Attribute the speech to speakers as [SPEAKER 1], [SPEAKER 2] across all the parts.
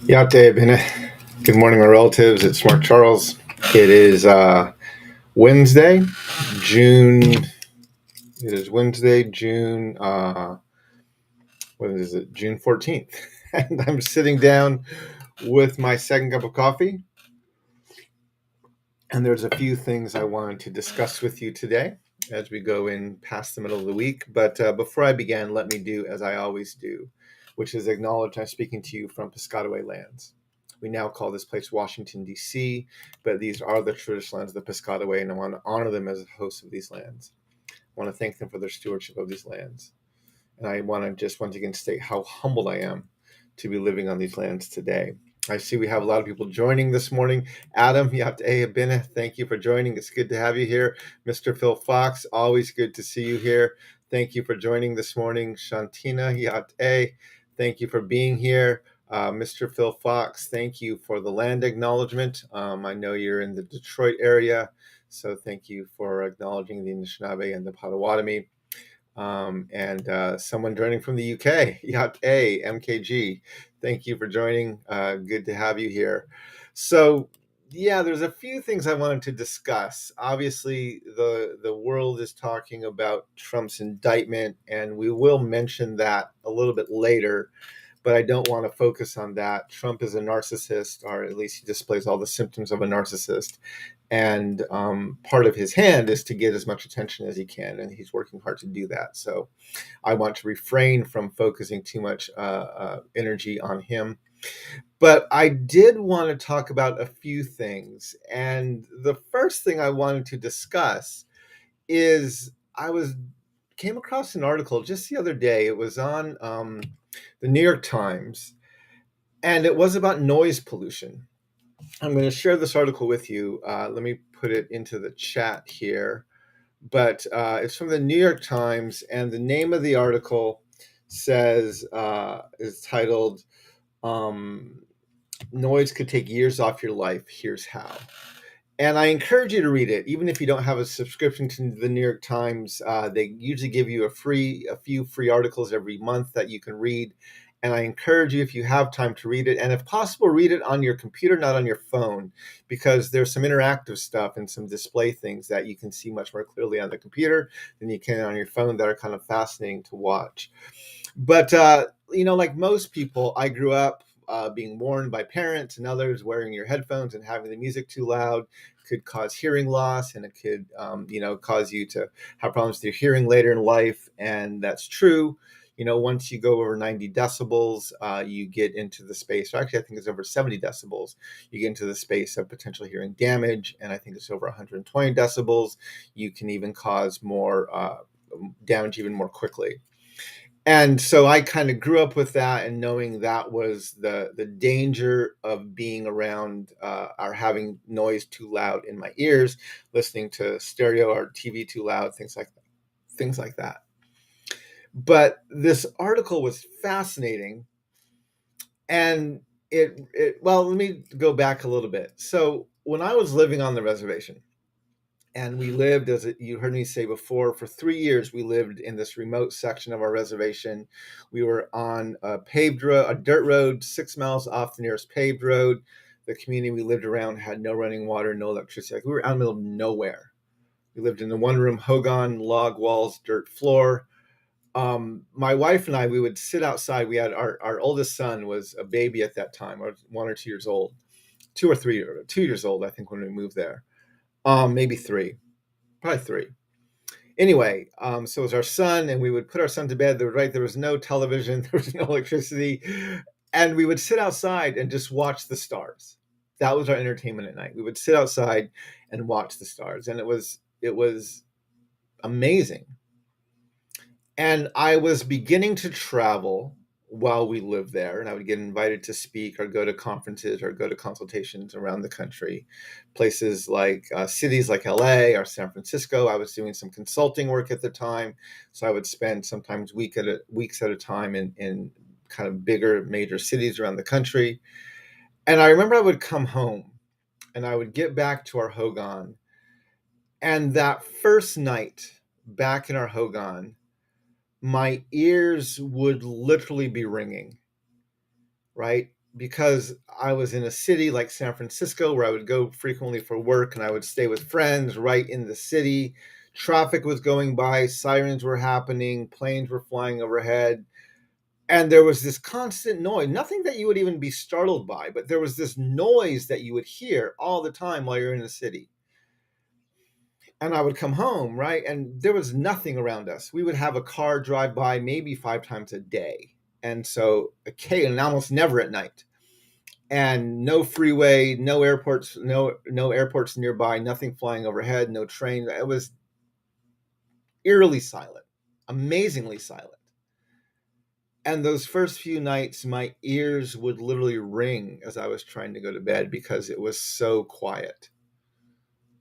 [SPEAKER 1] Yate Bene. Good morning, my relatives. It's Mark Charles. It is Wednesday, June. It is Wednesday, June. What is it? June 14th, and I'm sitting down with my second cup of coffee. And there's a few things I wanted to discuss with you today as we go in past the middle of the week. But before I begin, let me do as I always do, which is acknowledge I'm speaking to you from Piscataway lands. We now call this place Washington, D.C., but these are the traditional lands of the Piscataway, and I want to honor them as the hosts of these lands. I want to thank them for their stewardship of these lands. And I want to just once again state how humbled I am to be living on these lands today. I see we have a lot of people joining this morning. Adam Yate, thank you for joining. It's good to have you here. Mr. Phil Fox, always good to see you here. Thank you for joining this morning. Shantina Yate, thank you for being here. Mr. Phil Fox, thank you for the land acknowledgement. I know you're in the Detroit area, so thank you for acknowledging the Anishinaabe and the Potawatomi. And someone joining from the UK, Yate MKG. Thank you for joining. Good to have you here. So, yeah, there's a few things I wanted to discuss. Obviously, the world is talking about Trump's indictment, and we will mention that a little bit later, but I don't want to focus on that. Trump is a narcissist, or at least he displays all the symptoms of a narcissist. And part of his hand is to get as much attention as he can, and he's working hard to do that. So I want to refrain from focusing too much energy on him. But I did want to talk about a few things. And the first thing I wanted to discuss is came across an article just the other day. It was on the New York Times, and it was about noise pollution. I'm going to share this article with you. Let me put it into the chat here. But it's from the New York Times, and the name of the article is titled Noise Could Take Years Off Your Life. Here's How. And I encourage you to read it, even if you don't have a subscription to the New York Times. They usually give you a few free articles every month that you can read. And I encourage you, if you have time, to read it. And if possible, read it on your computer, not on your phone, because there's some interactive stuff and some display things that you can see much more clearly on the computer than you can on your phone that are kind of fascinating to watch. But, like most people, I grew up being warned by parents and others wearing your headphones and having the music too loud could cause hearing loss, and it could, cause you to have problems with your hearing later in life. And that's true. Once you go over 90 decibels, you get into the space, or actually I think it's over 70 decibels, you get into the space of potential hearing damage. And I think it's over 120 decibels. You can even cause more damage even more quickly. And so I kind of grew up with that, and knowing that was the danger of being around or having noise too loud in my ears, listening to stereo or TV too loud, things like that. But this article was fascinating, and let me go back a little bit. So when I was living on the reservation, and we lived, as you heard me say before, for 3 years, we lived in this remote section of our reservation. We were on a dirt road, 6 miles off the nearest paved road. The community we lived around had no running water, no electricity. Like, we were out in the middle of nowhere. We lived in a one-room hogan, log walls, dirt floor. My wife and I, we would sit outside. We had our oldest son was a baby at that time, or 1 or 2 years old, 2 or 3, or 2 years old, I think, when we moved there. Maybe 3, probably 3. Anyway, so it was our son, and we would put our son to bed. There was no television, there was no electricity, and we would sit outside and just watch the stars. That was our entertainment at night. We would sit outside and watch the stars, and it was amazing. And I was beginning to travel while we lived there, and I would get invited to speak or go to conferences or go to consultations around the country, places like cities like LA or San Francisco. I was doing some consulting work at the time, so I would spend sometimes weeks at a time in kind of bigger major cities around the country. And I remember I would come home and I would get back to our hogan, and that first night back in our hogan, my ears would literally be ringing, right? Because I was in a city like San Francisco where I would go frequently for work, and I would stay with friends right in the city. Traffic was going by, sirens were happening, planes were flying overhead, and there was this constant noise, nothing that you would even be startled by, but there was this noise that you would hear all the time while you're in the city. And I would come home, right? And there was nothing around us. We would have a car drive by maybe 5 times a day. And so, okay, and almost never at night. And no freeway, no airports, no airports nearby, nothing flying overhead, no train. It was eerily silent, amazingly silent. And those first few nights, my ears would literally ring as I was trying to go to bed because it was so quiet.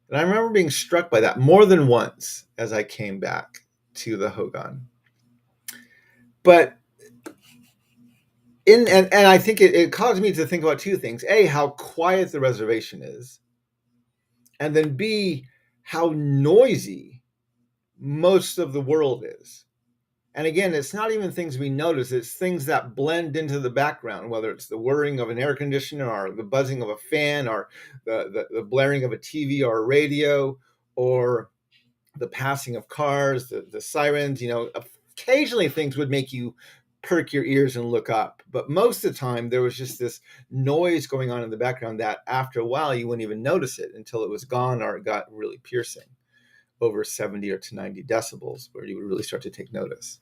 [SPEAKER 1] And I remember being struck by that more than once as I came back to the Hogan. But and I think it caused me to think about two things. A, how quiet the reservation is. And then B, how noisy most of the world is. And again, it's not even things we notice, it's things that blend into the background, whether it's the whirring of an air conditioner or the buzzing of a fan or the blaring of a TV or a radio or the passing of cars, the sirens. Occasionally things would make you perk your ears and look up. But most of the time, there was just this noise going on in the background that after a while, you wouldn't even notice it until it was gone or it got really piercing, over 70 or to 90 decibels, where you would really start to take notice.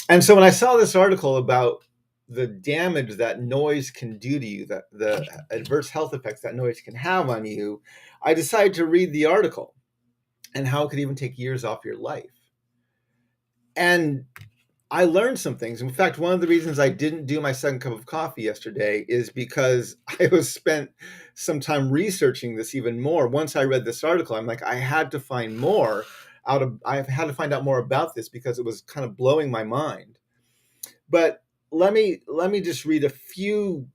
[SPEAKER 1] And so when I saw this article about the damage that noise can do to you, that the adverse health effects that noise can have on you, I decided to read the article and how it could even take years off your life. And I learned some things. In fact, one of the reasons I didn't do my second cup of coffee yesterday is because I was spent some time researching this even more. Once I read this article, I'm like, I had to find I had to find out more about this because it was kind of blowing my mind. But let me just read a few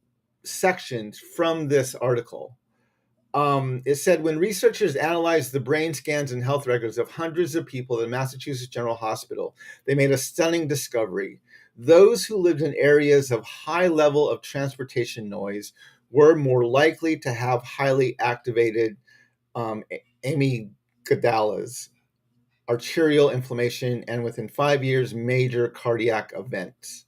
[SPEAKER 1] sections from this article. It said, when researchers analyzed the brain scans and health records of hundreds of people at Massachusetts General Hospital, they made a stunning discovery. Those who lived in areas of high level of transportation noise were more likely to have highly activated amygdalas, arterial inflammation, and within 5 years, major cardiac events.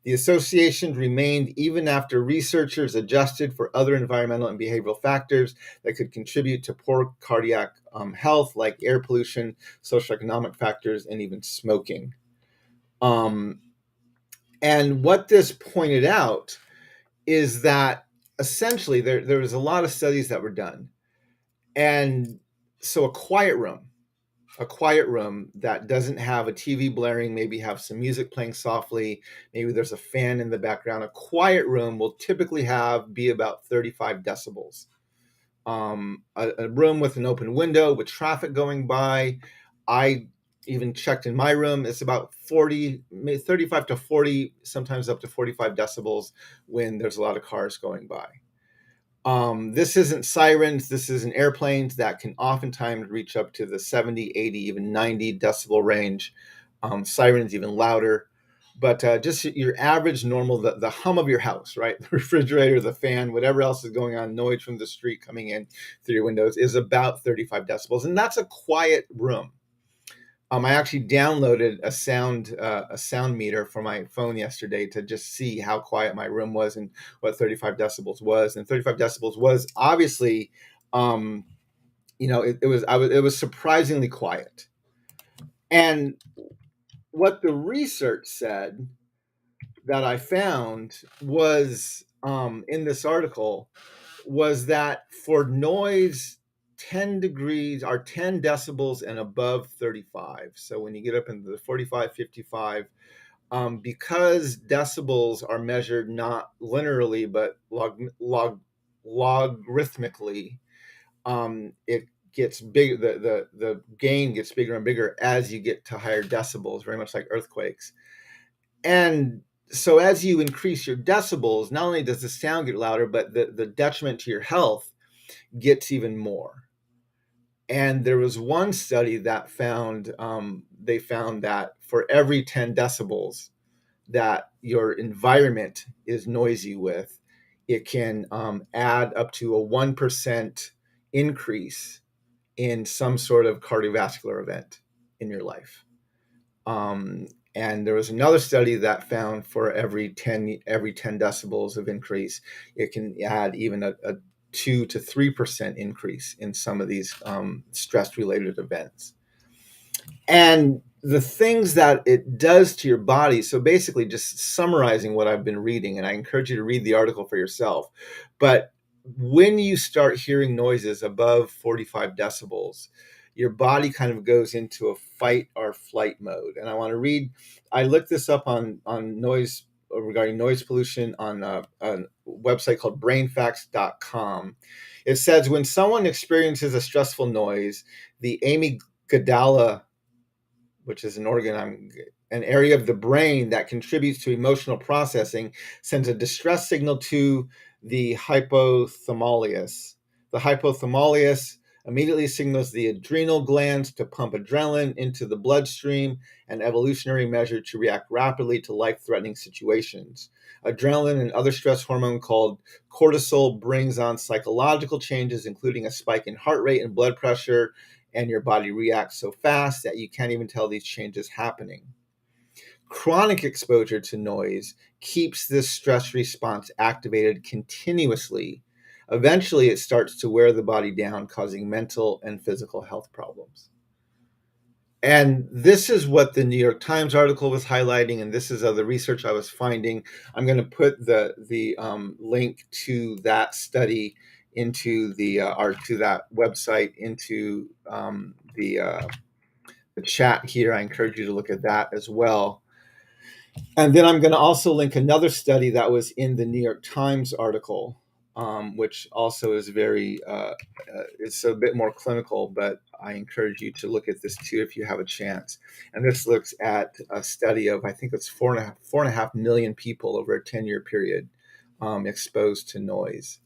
[SPEAKER 1] The association remained even after researchers adjusted for other environmental and behavioral factors that could contribute to poor cardiac health, like air pollution, socioeconomic factors, and even smoking. And what this pointed out is that essentially there was a lot of studies that were done. And so a quiet room that doesn't have a TV blaring, maybe have some music playing softly, maybe there's a fan in the background. A quiet room will typically be about 35 decibels. A room with an open window with traffic going by, I even checked in my room, it's about 35 to 40, sometimes up to 45 decibels when there's a lot of cars going by. This isn't sirens, this isn't airplanes that can oftentimes reach up to the 70, 80, even 90 decibel range. Sirens even louder. But just your average normal, the hum of your house, right? The refrigerator, the fan, whatever else is going on, noise from the street coming in through your windows is about 35 decibels. And that's a quiet room. I actually downloaded a sound meter for my phone yesterday to just see how quiet my room was and what 35 decibels was. And 35 decibels was obviously, it was surprisingly quiet. And what the research said that I found was in this article was that for noise, 10 degrees are 10 decibels and above 35. So when you get up into the 45, 55, because decibels are measured not linearly but logarithmically, it gets big. The gain gets bigger and bigger as you get to higher decibels, very much like earthquakes. And so as you increase your decibels, not only does the sound get louder, but the detriment to your health gets even more. And there was one study that found they found that for every 10 decibels that your environment is noisy with, it can add up to a 1% increase in some sort of cardiovascular event in your life. And there was another study that found for every 10 decibels of increase, it can add even a 2 to 3% increase in some of these stress-related events. And the things that it does to your body, so basically just summarizing what I've been reading, and I encourage you to read the article for yourself, but when you start hearing noises above 45 decibels, your body kind of goes into a fight or flight mode. And I looked this up on noise, regarding noise pollution, on a website called BrainFacts.com. It says when someone experiences a stressful noise, the amygdala, which is an area of the brain that contributes to emotional processing, sends a distress signal to the hypothalamus. The hypothalamus immediately signals the adrenal glands to pump adrenaline into the bloodstream, an evolutionary measure to react rapidly to life-threatening situations. Adrenaline and other stress hormone called cortisol brings on psychological changes, including a spike in heart rate and blood pressure, and your body reacts so fast that you can't even tell these changes happening. Chronic exposure to noise keeps this stress response activated continuously. Eventually, it starts to wear the body down, causing mental and physical health problems. And this is what the New York Times article was highlighting, and this is the research I was finding. I'm going to put the link to that study into to that website into the chat here. I encourage you to look at that as well. And then I'm going to also link another study that was in the New York Times article, which also is it's a bit more clinical, but I encourage you to look at this too if you have a chance. And this looks at a study of, I think it's 4.5 million people over a 10-year period exposed to noise.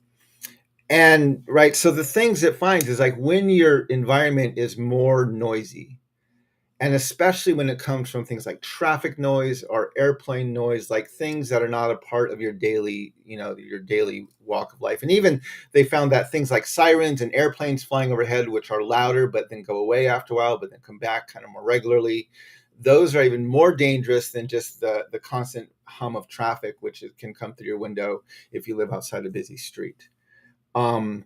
[SPEAKER 1] And right, so the things it finds is like when your environment is more noisy, and especially when it comes from things like traffic noise or airplane noise, like things that are not a part of your daily walk of life. And even they found that things like sirens and airplanes flying overhead, which are louder, but then go away after a while, but then come back kind of more regularly, those are even more dangerous than just the constant hum of traffic, which can come through your window if you live outside a busy street. And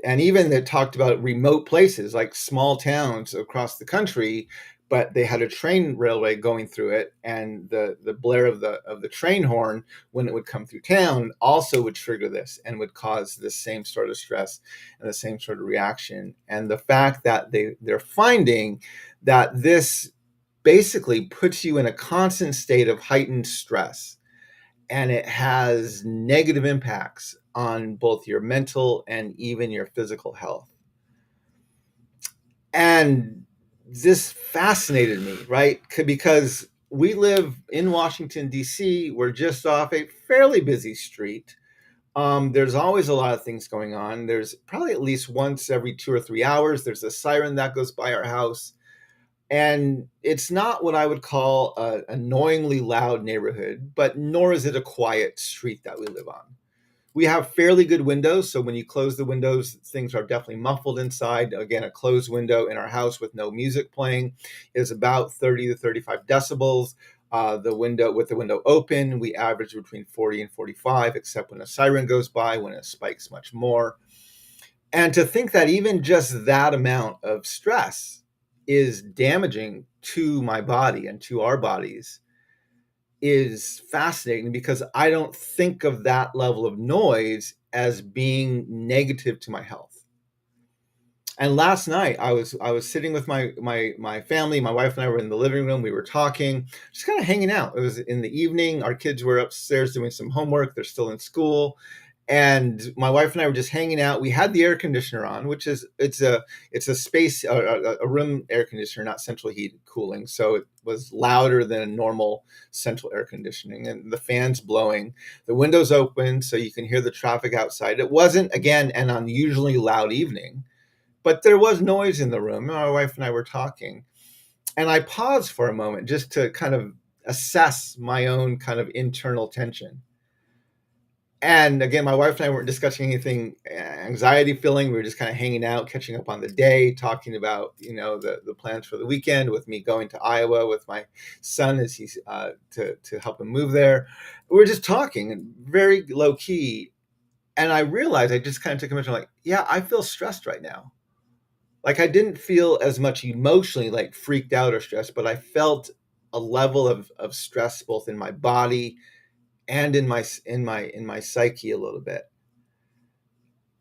[SPEAKER 1] even they talked about remote places like small towns across the country, but they had a train railway going through it, and the blare of the train horn when it would come through town also would trigger this and would cause the same sort of stress and the same sort of reaction. And the fact that they're finding that this basically puts you in a constant state of heightened stress, and it has negative impacts on both your mental and even your physical health. And this fascinated me, right? Because we live in Washington, D.C. We're just off a fairly busy street. There's always a lot of things going on. There's probably at least once every 2 or 3 hours, there's a siren that goes by our house. And it's not what I would call an annoyingly loud neighborhood, but nor is it a quiet street that we live on. We have fairly good windows, so when you close the windows, things are definitely muffled inside. Again, a closed window in our house with no music playing is about 30 to 35 decibels. With the window open, we average between 40 and 45, except when a siren goes by, when it spikes much more. And to think that even just that amount of stress is damaging to my body and to our bodies is fascinating, because I don't think of that level of noise as being negative to my health. And last night I was sitting with my family. My wife and I were in the living room. We were talking, just kind of hanging out. It was in the evening. Our kids were upstairs doing some homework. They're still in school. And my wife and I were just hanging out. We had the air conditioner on, which is it's a space a room air conditioner, not central heat cooling. So it was louder than normal central air conditioning, and the fans blowing. The windows open so you can hear the traffic outside. It wasn't, again, an unusually loud evening, but there was noise in the room. My wife and I were talking, And I paused for a moment just to kind of assess my own kind of internal tension. And again, my wife and I weren't discussing anything anxiety filling. We were just kind of hanging out, catching up on the day, talking about, the plans for the weekend, with me going to Iowa with my son as he's to help him move there. We were just talking and very low key. And I realized, I just kind of took a minute, like, yeah, I feel stressed right now. Like, I didn't feel as much emotionally like freaked out or stressed, but I felt a level of stress both in my body and in my psyche a little bit.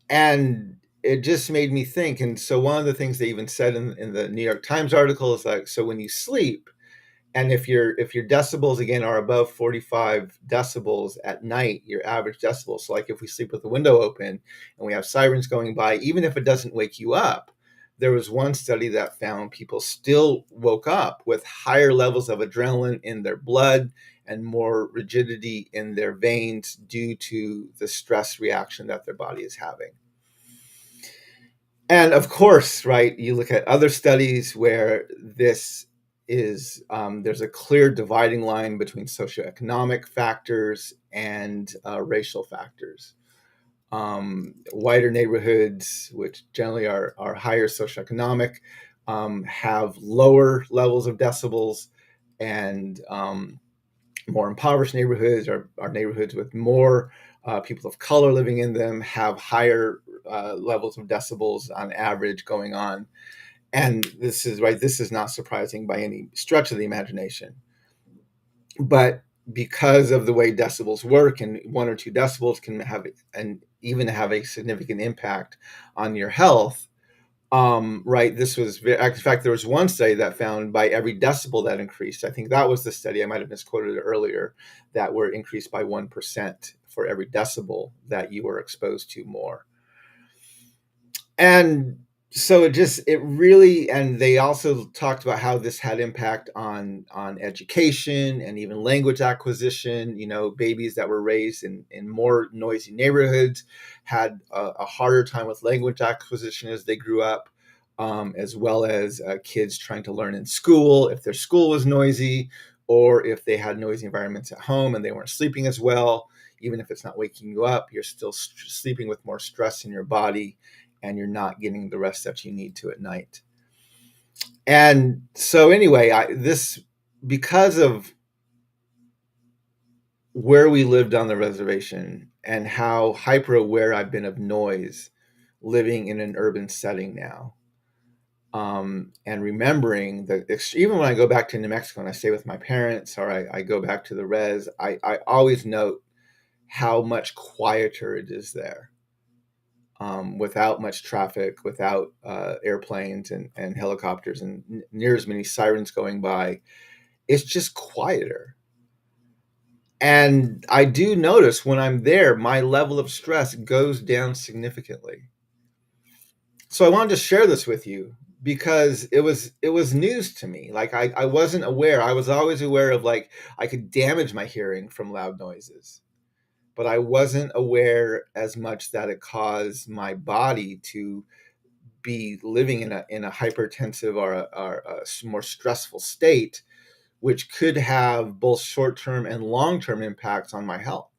[SPEAKER 1] And it just made me think. And so one of the things they even said in the New York Times article is like, so when you sleep, and if your decibels again are above 45 decibels at night, your average decibels, so like if we sleep with the window open and we have sirens going by, even if it doesn't wake you up, there was one study that found people still woke up with higher levels of adrenaline in their blood and more rigidity in their veins due to the stress reaction that their body is having. And of course, right, you look at other studies where this is there's a clear dividing line between socioeconomic factors and racial factors. Whiter neighborhoods, which generally are higher socioeconomic, have lower levels of decibels, and more impoverished neighborhoods are neighborhoods with more people of color living in them, have higher levels of decibels on average going on. And this is right, this is not surprising by any stretch of the imagination. But because of the way decibels work, and 1 or 2 decibels can have and even have a significant impact on your health. Right, this was in fact, there was one study that found by every decibel that increased, I think that was the study, I might have misquoted it earlier, that were increased by 1% for every decibel that you were exposed to more. And so it really, and they also talked about how this had impact on education and even language acquisition. Babies that were raised in more noisy neighborhoods had a harder time with language acquisition as they grew up, as well as kids trying to learn in school if their school was noisy, or if they had noisy environments at home and they weren't sleeping as well. Even if it's not waking you up, you're still sleeping with more stress in your body, and you're not getting the rest that you need to at night. And so anyway, this, because of where we lived on the reservation and how hyper aware I've been of noise living in an urban setting now, and remembering that even when I go back to New Mexico and I stay with my parents, or I go back to the res, I always note how much quieter it is there, without much traffic, without airplanes and helicopters and near as many sirens going by. It's just quieter. And I do notice when I'm there, my level of stress goes down significantly. So I wanted to share this with you because it was news to me. Like, I wasn't aware. I was always aware of, like, I could damage my hearing from loud noises, but I wasn't aware as much that it caused my body to be living in a hypertensive or a more stressful state, which could have both short-term and long-term impacts on my health.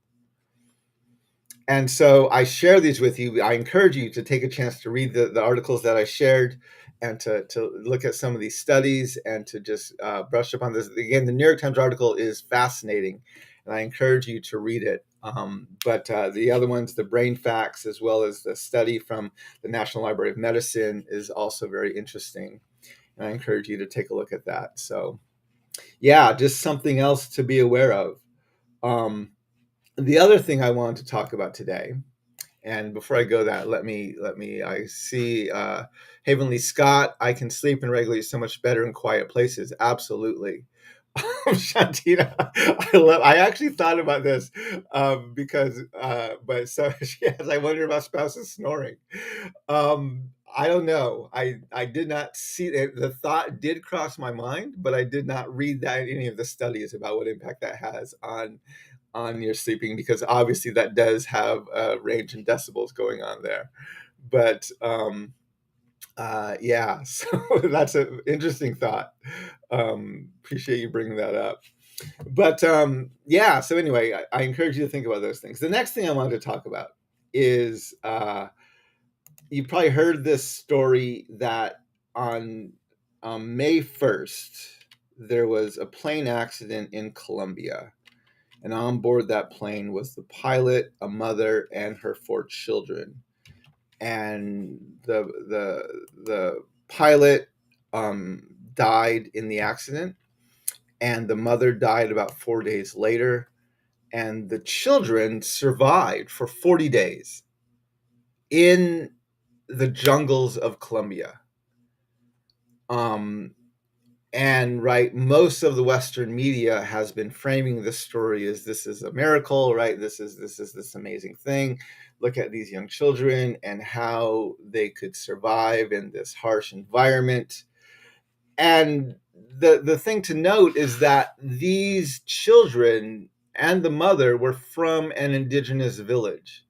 [SPEAKER 1] And so I share these with you. I encourage you to take a chance to read the articles that I shared, and to look at some of these studies, and to just brush up on this. Again, the New York Times article is fascinating, and I encourage you to read it. But the other ones, the BrainFacts, as well as the study from the National Library of Medicine, is also very interesting. And I encourage you to take a look at that. So, yeah, just something else to be aware of. Um, the other thing I wanted to talk about today, and before I go that, I see Havenly Scott, I can sleep and regulate so much better in quiet places. Absolutely. Shantina, I actually thought about this, because, but so she has, I wonder about spouses snoring. I don't know. I did not see it. The thought did cross my mind, but I did not read that any of the studies about what impact that has on your sleeping, because obviously that does have range and decibels going on there. But Yeah, so that's an interesting thought. Appreciate you bringing that up. But yeah, so anyway, I encourage you to think about those things. The next thing I wanted to talk about is you probably heard this story that on May 1st, there was a plane accident in Colombia. And on board that plane was the pilot, a mother, and her 4 children. And the pilot died in the accident, and the mother died about 4 days later, and the children survived for 40 days in the jungles of Colombia. Um, and right, most of the Western media has been framing this story as this is a miracle, right? This is this amazing thing. Look at these young children and how they could survive in this harsh environment. And the thing to note is that these children and the mother were from an indigenous village.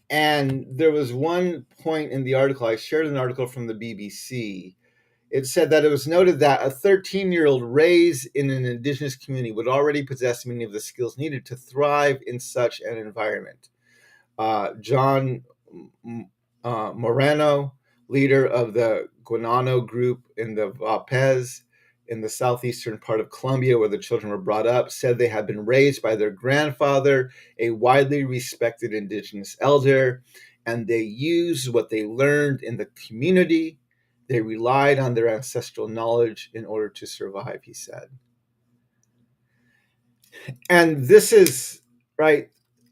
[SPEAKER 1] And there was one point in the article, I shared an article from the BBC. It said that it was noted that a 13-year-old raised in an indigenous community would already possess many of the skills needed to thrive in such an environment. John Moreno, leader of the Guanano group in the Vapes in the southeastern part of Colombia, where the children were brought up, said they had been raised by their grandfather, a widely respected indigenous elder, and they used what they learned in the community. They relied on their ancestral knowledge in order to survive, he said. And this is right.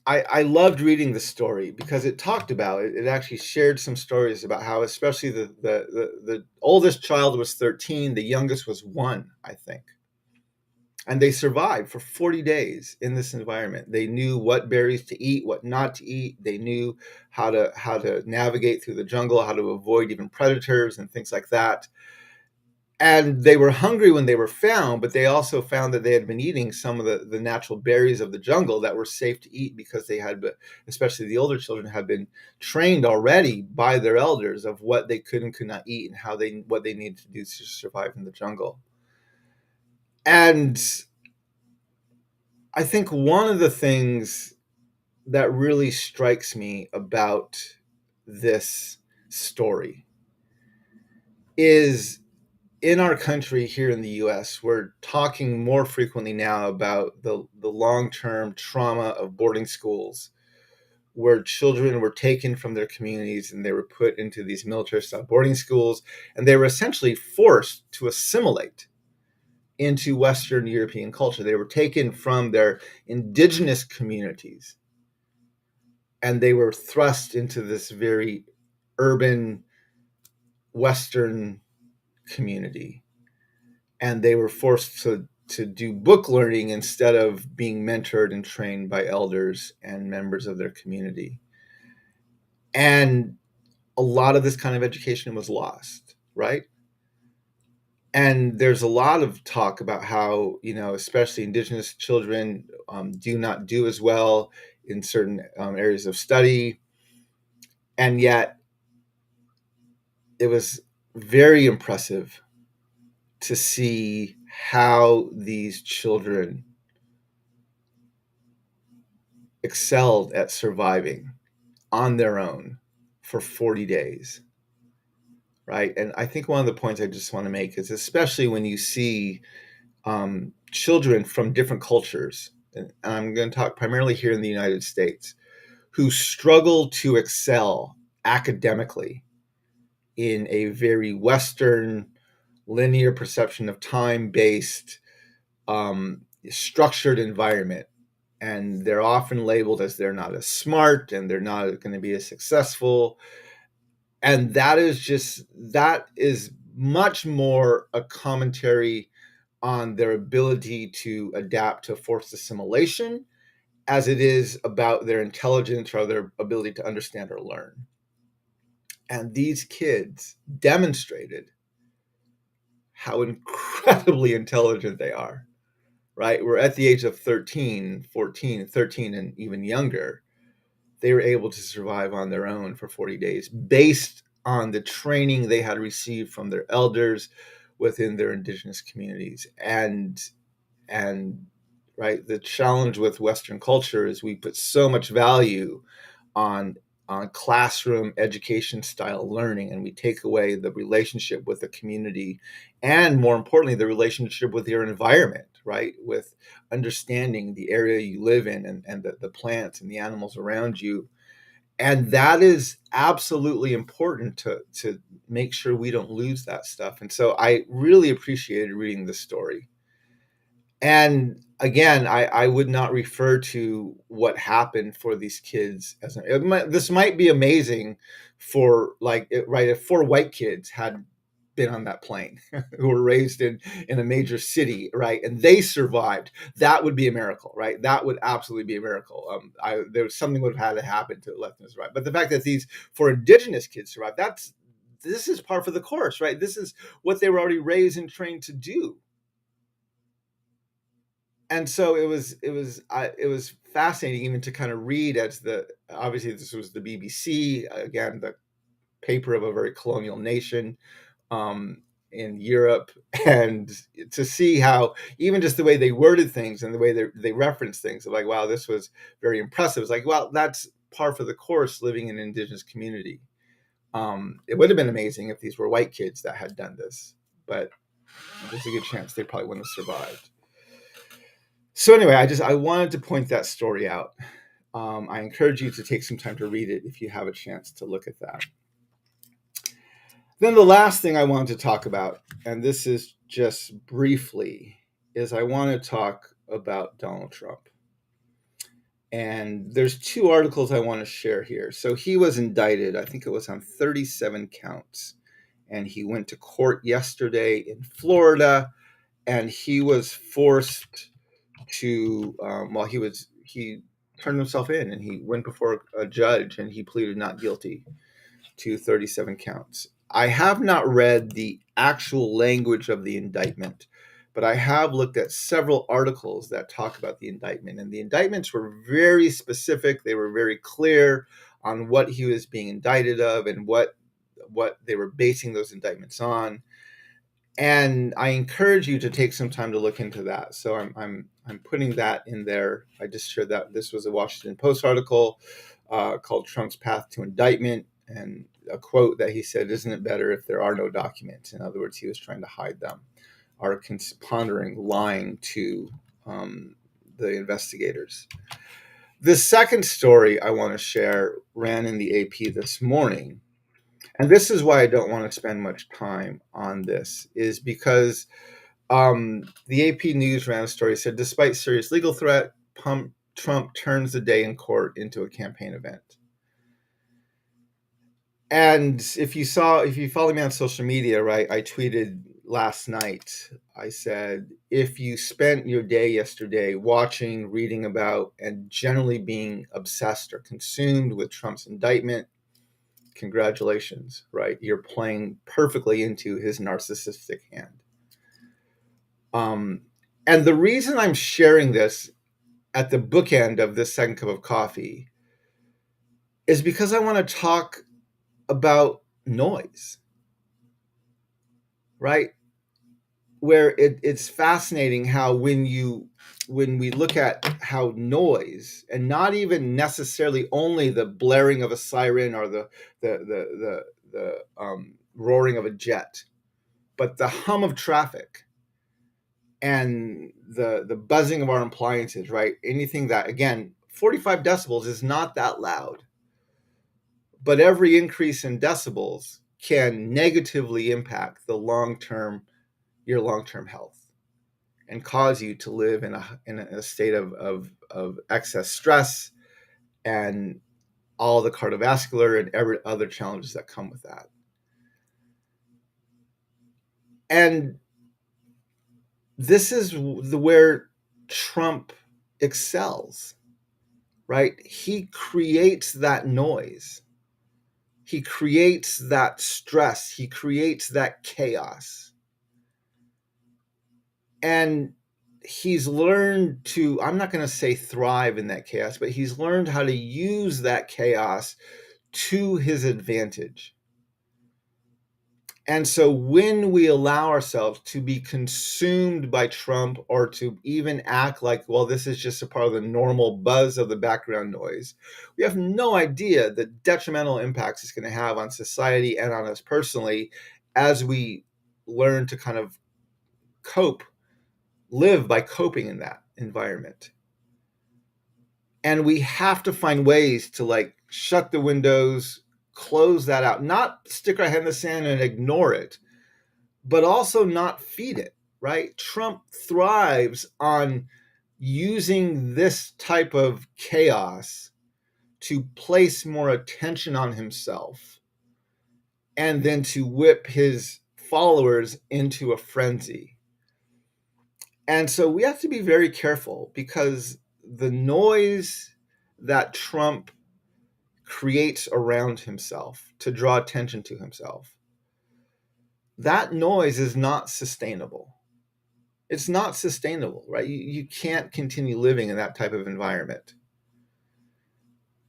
[SPEAKER 1] I loved reading the story because it talked about it. It actually shared some stories about how, especially the oldest child was 13, the youngest was 1, I think. And they survived for 40 days in this environment. They knew what berries to eat, what not to eat. They knew how to navigate through the jungle, how to avoid even predators and things like that. And they were hungry when they were found, but they also found that they had been eating some of the natural berries of the jungle that were safe to eat because they had, especially the older children, had been trained already by their elders of what they could and could not eat and what they needed to do to survive in the jungle. And I think one of the things that really strikes me about this story is in our country here in the US, we're talking more frequently now about the long-term trauma of boarding schools where children were taken from their communities and they were put into these military-style boarding schools, and they were essentially forced to assimilate into Western European culture. They were taken from their indigenous communities and they were thrust into this very urban Western community, and they were forced to do book learning instead of being mentored and trained by elders and members of their community. And a lot of this kind of education was lost, right? And there's a lot of talk about how, especially indigenous children do not do as well in certain areas of study. And yet it was very impressive to see how these children excelled at surviving on their own for 40 days, right? And I think one of the points I just want to make is, especially when you see children from different cultures, and I'm going to talk primarily here in the United States, who struggle to excel academically in a very Western linear perception of time-based structured environment. And they're often labeled as they're not as smart and they're not going to be as successful. And that is much more a commentary on their ability to adapt to forced assimilation as it is about their intelligence or their ability to understand or learn. And these kids demonstrated how incredibly intelligent they are, right? We're at the age of 13, 14, 13, and even younger. They were able to survive on their own for 40 days based on the training they had received from their elders within their indigenous communities. And right, the challenge with Western culture is we put so much value on classroom education style learning, and we take away the relationship with the community, and more importantly, the relationship with your environment, right? With understanding the area you live in, and the plants and the animals around you. And that is absolutely important to make sure we don't lose that stuff. And so I really appreciated reading this story. And again, I would not refer to what happened for these kids as this might be amazing for, like, right, if 4 white kids had been on that plane who were raised in a major city, right, and they survived. That would be a miracle, right? That would absolutely be a miracle. There was something would have had to happen to let them survive. But the fact that these 4 indigenous kids survived, this is par for the course, right? This is what they were already raised and trained to do. And so it was fascinating even to kind of read, as obviously this was the BBC, again, the paper of a very colonial nation in Europe, and to see how even just the way they worded things and the way they referenced things, like, wow, this was very impressive. It's like, well, that's par for the course living in an indigenous community. It would have been amazing if these were white kids that had done this, but there's a good chance they probably wouldn't have survived. So anyway, I wanted to point that story out. I encourage you to take some time to read it if you have a chance to look at that. Then the last thing I wanted to talk about, and this is just briefly, is I want to talk about Donald Trump. And there's 2 articles I want to share here. So he was indicted, I think it was on 37 counts. And he went to court yesterday in Florida, and he was forced to, he turned himself in, and he went before a judge, and he pleaded not guilty to 37 counts. I have not read the actual language of the indictment, but I have looked at several articles that talk about the indictment, and the indictments were very specific. They were very clear on what he was being indicted of and what they were basing those indictments on. And I encourage you to take some time to look into that. So I'm putting that in there. I just shared that this was a Washington Post article called "Trump's Path to Indictment," and a quote that he said, "Isn't it better if there are no documents?" In other words, he was trying to hide them, or pondering lying to the investigators. The second story I want to share ran in the AP this morning. And this is why I don't want to spend much time on this, is because the AP News ran a story said, despite serious legal threat, Trump turns the day in court into a campaign event. And if you follow me on social media, right, I tweeted last night, I said, if you spent your day yesterday watching, reading about, and generally being obsessed or consumed with Trump's indictment, congratulations, right? You're playing perfectly into his narcissistic hand. And the reason I'm sharing this at the bookend of this second cup of coffee is because I want to talk about noise, right? Where it's fascinating how when we look at how noise, and not even necessarily only the blaring of a siren or the roaring of a jet, but the hum of traffic and the buzzing of our appliances, right? Anything that, again, 45 decibels is not that loud, but every increase in decibels can negatively impact your long-term health and cause you to live in a state of excess stress and all the cardiovascular and every other challenges that come with that. And this is where Trump excels, right? He creates that noise. He creates that stress. He creates that chaos. And he's learned to, I'm not going to say thrive in that chaos, but he's learned how to use that chaos to his advantage. And so when we allow ourselves to be consumed by Trump, or to even act like, well, this is just a part of the normal buzz of the background noise, we have no idea the detrimental impacts it's going to have on society and on us personally as we learn to kind of live by coping in that environment. And we have to find ways to like shut the windows, close that out, not stick our head in the sand and ignore it, but also not feed it, right? Trump thrives on using this type of chaos to place more attention on himself and then to whip his followers into a frenzy. And so we have to be very careful, because the noise that Trump creates around himself to draw attention to himself, that noise is not sustainable. It's not sustainable, right? You can't continue living in that type of environment.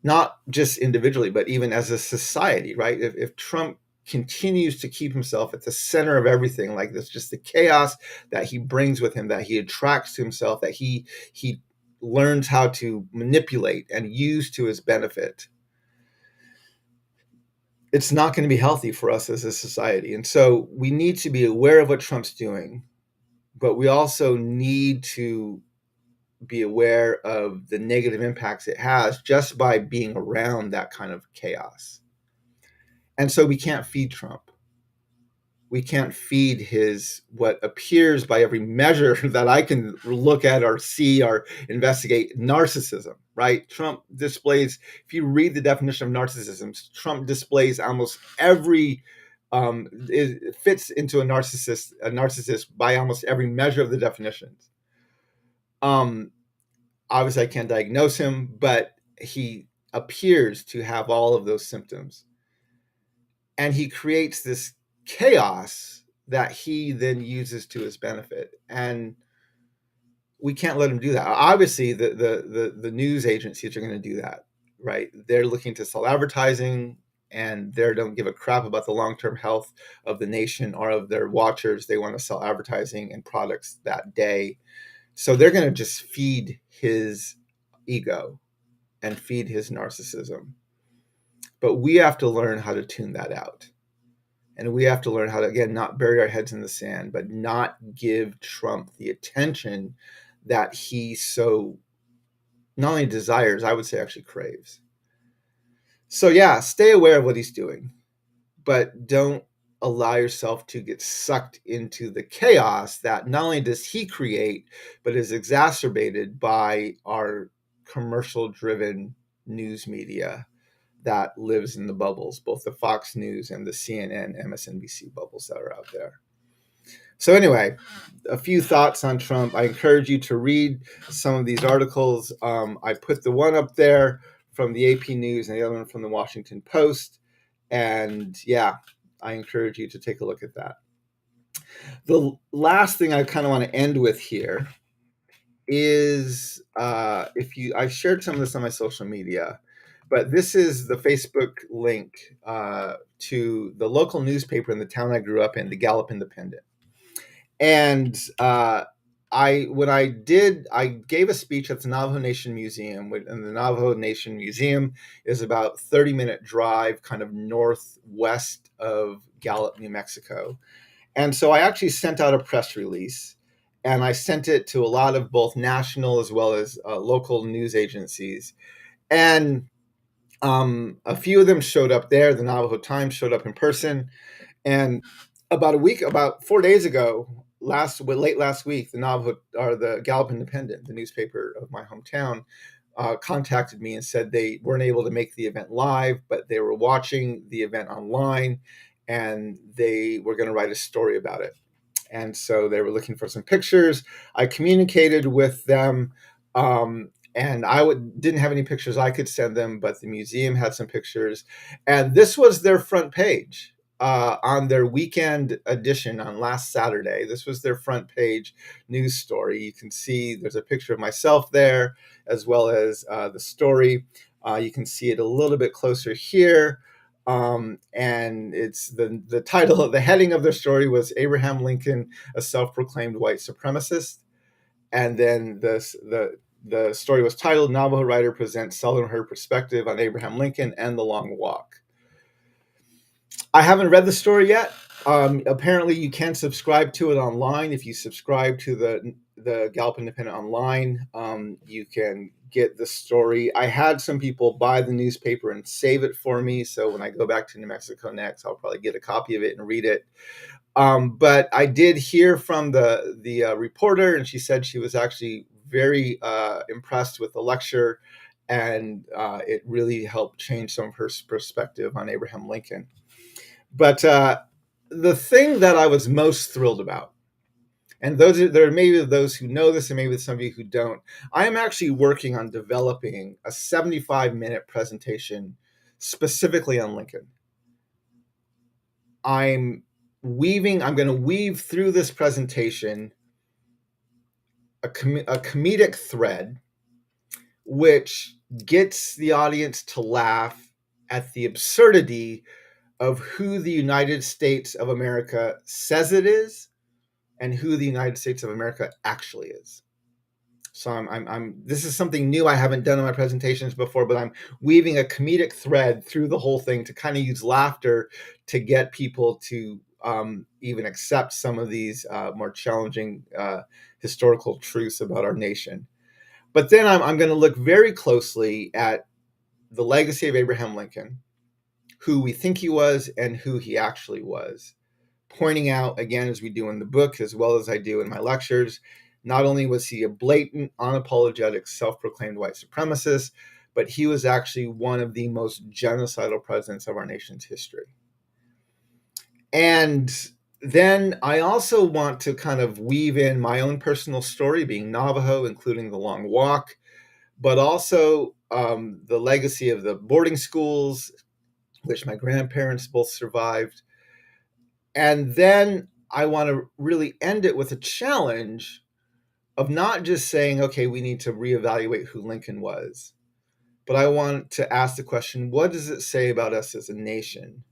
[SPEAKER 1] Not just individually, but even as a society, right? If Trump continues to keep himself at the center of everything like this, just the chaos that he brings with him, that he attracts to himself, that he learns how to manipulate and use to his benefit, it's not going to be healthy for us as a society. And so we need to be aware of what Trump's doing, but we also need to be aware of the negative impacts it has just by being around that kind of chaos. And so we can't feed Trump. We can't feed his, what appears by every measure that I can look at or see or investigate, narcissism, right? Trump displays, if you read the definition of narcissism, Trump displays almost every, it fits into a narcissist by almost every measure of the definitions. Obviously, I can't diagnose him, but he appears to have all of those symptoms. And he creates this chaos that he then uses to his benefit. And we can't let him do that. Obviously, the news agencies are going to do that, right? They're looking to sell advertising, and they don't give a crap about the long-term health of the nation or of their watchers. They want to sell advertising and products that day. So they're going to just feed his ego and feed his narcissism. But we have to learn how to tune that out. And we have to learn how to, again, not bury our heads in the sand, but not give Trump the attention that he so not only desires, I would say actually craves. So yeah, stay aware of what he's doing, but don't allow yourself to get sucked into the chaos that not only does he create, but is exacerbated by our commercial-driven news media that lives in the bubbles, both the Fox News and the CNN, MSNBC bubbles that are out there. So anyway, a few thoughts on Trump. I encourage you to read some of these articles. I put the one up there from the AP News and the other one from the Washington Post. And yeah, I encourage you to take a look at that. The last thing I kind of want to end with here is I shared some of this on my social media, but this is the Facebook link to the local newspaper in the town I grew up in, the Gallup Independent. And I gave a speech at the Navajo Nation Museum, and the Navajo Nation Museum is about 30-minute drive kind of northwest of Gallup, New Mexico. And so I actually sent out a press release, and I sent it to a lot of both national as well as local news agencies. And a few of them showed up there. The NYTimes showed up in person. And about 4 days ago, late last week, the Gallup Independent, the newspaper of my hometown, contacted me and said they weren't able to make the event live, but they were watching the event online, and they were going to write a story about it. And so they were looking for some pictures. I communicated with them, and didn't have any pictures I could send them, but the museum had some pictures. And this was their front page on their weekend edition on last Saturday. This was their front page news story. You can see there's a picture of myself there, as well as the story. You can see it a little bit closer here. And it's the title, the heading of their story was Abraham Lincoln, a self-proclaimed white supremacist. And then the story was titled Navajo Writer Presents Southern Her Perspective on Abraham Lincoln and the Long Walk. I haven't read the story yet. Apparently, you can subscribe to it online. If you subscribe to the Gallup Independent online, you can get the story. I had some people buy the newspaper and save it for me, so when I go back to New Mexico next, I'll probably get a copy of it and read it. But I did hear from the reporter, and she said she was actually very impressed with the lecture, and it really helped change some of her perspective on Abraham Lincoln. But the thing that I was most thrilled about, and there are maybe those who know this and maybe some of you who don't, I am actually working on developing a 75-minute presentation specifically on Lincoln. I'm going to weave through this presentation a comedic thread which gets the audience to laugh at the absurdity of who the United States of America says it is and who the United States of America actually is. So this is something new I haven't done in my presentations before, but I'm weaving a comedic thread through the whole thing to kind of use laughter to get people to even accept some of these more challenging historical truths about our nation. But then I'm going to look very closely at the legacy of Abraham Lincoln, who we think he was and who he actually was, pointing out, again, as we do in the book, as well as I do in my lectures, not only was he a blatant, unapologetic, self-proclaimed white supremacist, but he was actually one of the most genocidal presidents of our nation's history. And then I also want to kind of weave in my own personal story, being Navajo, including the Long Walk, but also the legacy of the boarding schools, which my grandparents both survived. And then I want to really end it with a challenge of not just saying, okay, we need to reevaluate who Lincoln was, but I want to ask the question, what does it say about us as a nation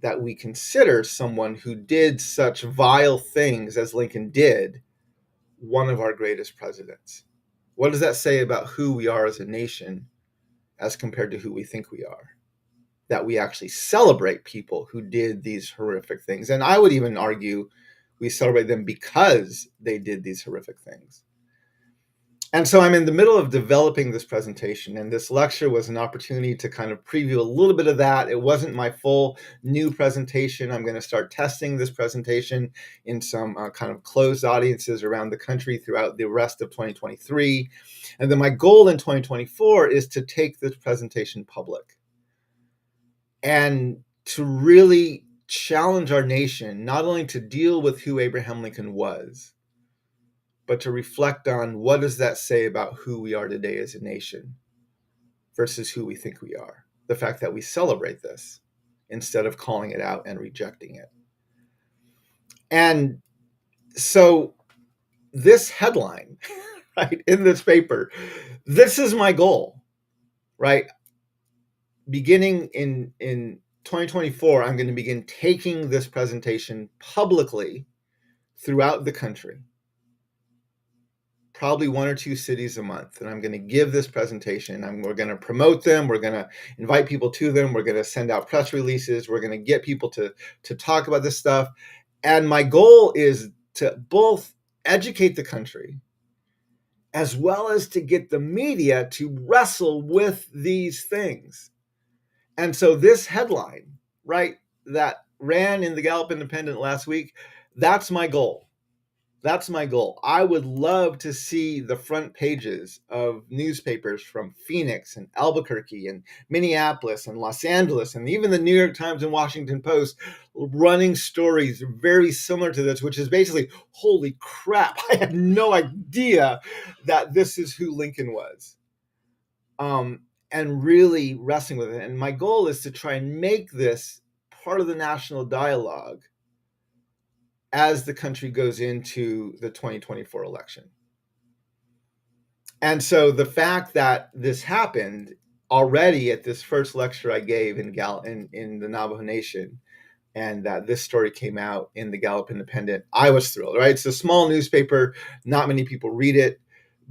[SPEAKER 1] that we consider someone who did such vile things as Lincoln did one of our greatest presidents? What does that say about who we are as a nation as compared to who we think we are? That we actually celebrate people who did these horrific things. And I would even argue we celebrate them because they did these horrific things. And so I'm in the middle of developing this presentation, and this lecture was an opportunity to kind of preview a little bit of that. It wasn't my full new presentation. I'm going to start testing this presentation in some kind of closed audiences around the country throughout the rest of 2023. And then my goal in 2024 is to take this presentation public and to really challenge our nation, not only to deal with who Abraham Lincoln was, but to reflect on what does that say about who we are today as a nation versus who we think we are. The fact that we celebrate this instead of calling it out and rejecting it. And so this headline, right, in this paper, this is my goal, right? Beginning in 2024, I'm going to begin taking this presentation publicly throughout the country, probably 1 or 2 cities a month. And I'm going to give this presentation. We're going to promote them. We're going to invite people to them. We're going to send out press releases. We're going to get people to talk about this stuff. And my goal is to both educate the country as well as to get the media to wrestle with these things. And so this headline, right, that ran in the Gallup Independent last week, that's my goal. That's my goal. I would love to see the front pages of newspapers from Phoenix and Albuquerque and Minneapolis and Los Angeles and even the New York Times and Washington Post running stories very similar to this, which is basically, holy crap, I had no idea that this is who Lincoln was. And really wrestling with it. And my goal is to try and make this part of the national dialogue as the country goes into the 2024 election. And so the fact that this happened already at this first lecture I gave in the Navajo Nation, and that this story came out in the Gallup Independent, I was thrilled, right? It's a small newspaper, not many people read it,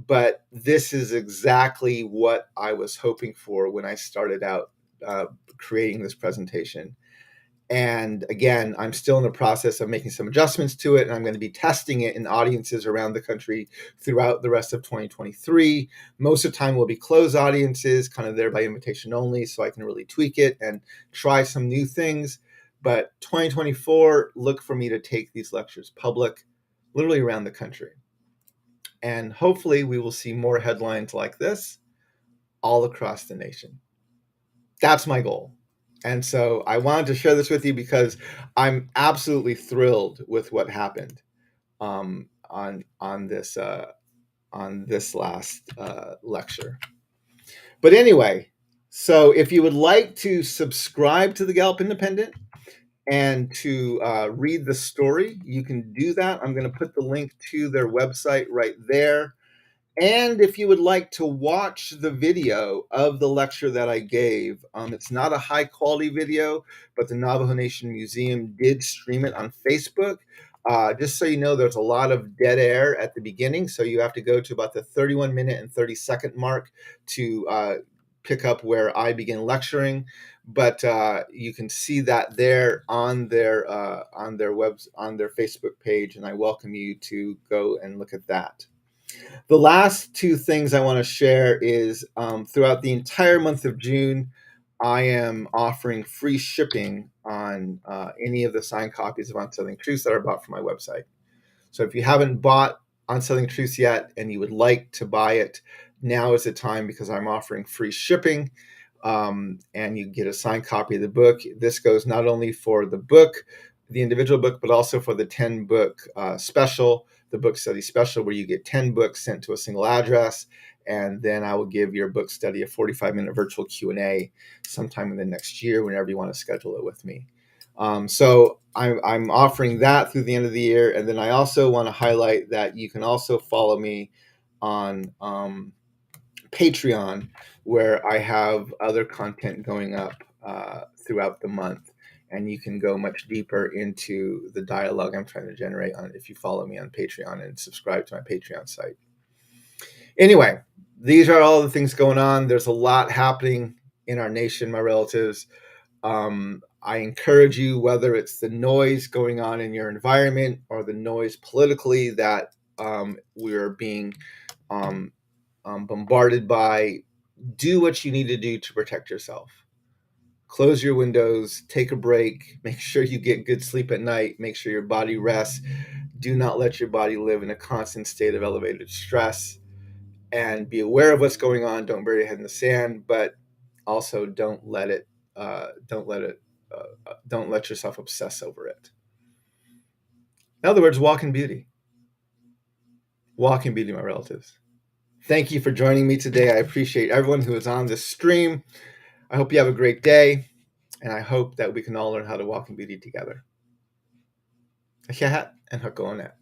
[SPEAKER 1] but this is exactly what I was hoping for when I started out creating this presentation. And again, I'm still in the process of making some adjustments to it, and I'm going to be testing it in audiences around the country throughout the rest of 2023. Most of the time will be closed audiences, kind of there by invitation only, so I can really tweak it and try some new things. But 2024, look for me to take these lectures public, literally around the country. And hopefully we will see more headlines like this all across the nation. That's my goal. And so I wanted to share this with you because I'm absolutely thrilled with what happened on this last lecture. But anyway, so if you would like to subscribe to the Gallup Independent and to read the story, you can do that. I'm going to put the link to their website right there. And if you would like to watch the video of the lecture that I gave, it's not a high quality video, but the Navajo Nation Museum did stream it on Facebook. Just so you know, there's a lot of dead air at the beginning, so you have to go to about the 31-minute and 30-second mark to pick up where I begin lecturing. But you can see that there on their Facebook page, and I welcome you to go and look at that. The last two things I want to share is throughout the entire month of June, I am offering free shipping on any of the signed copies of On Southern Truths that are bought from my website. So if you haven't bought On Southern Truths yet and you would like to buy it, now is the time because I'm offering free shipping. And you get a signed copy of the book. This goes not only for the book, the individual book, but also for the 10-book special, the book study special, where you get 10 books sent to a single address. And then I will give your book study a 45-minute virtual Q&A sometime in the next year, whenever you want to schedule it with me. So I'm offering that through the end of the year. And then I also want to highlight that you can also follow me on Patreon, where I have other content going up throughout the month. And you can go much deeper into the dialogue I'm trying to generate on if you follow me on Patreon and subscribe to my Patreon site. Anyway, these are all the things going on. There's a lot happening in our nation, my relatives. I encourage you, whether it's the noise going on in your environment or the noise politically that we're being bombarded by, do what you need to do to protect yourself. Close your windows, take a break, make sure you get good sleep at night, make sure your body rests. Do not let your body live in a constant state of elevated stress, and be aware of what's going on. Don't bury your head in the sand, but also don't let yourself obsess over it. In other words, walk in beauty. Walk in beauty, my relatives. Thank you for joining me today. I appreciate everyone who is on this stream. I hope you have a great day, and I hope that we can all learn how to walk in beauty together. Ahiahat and Hakonet.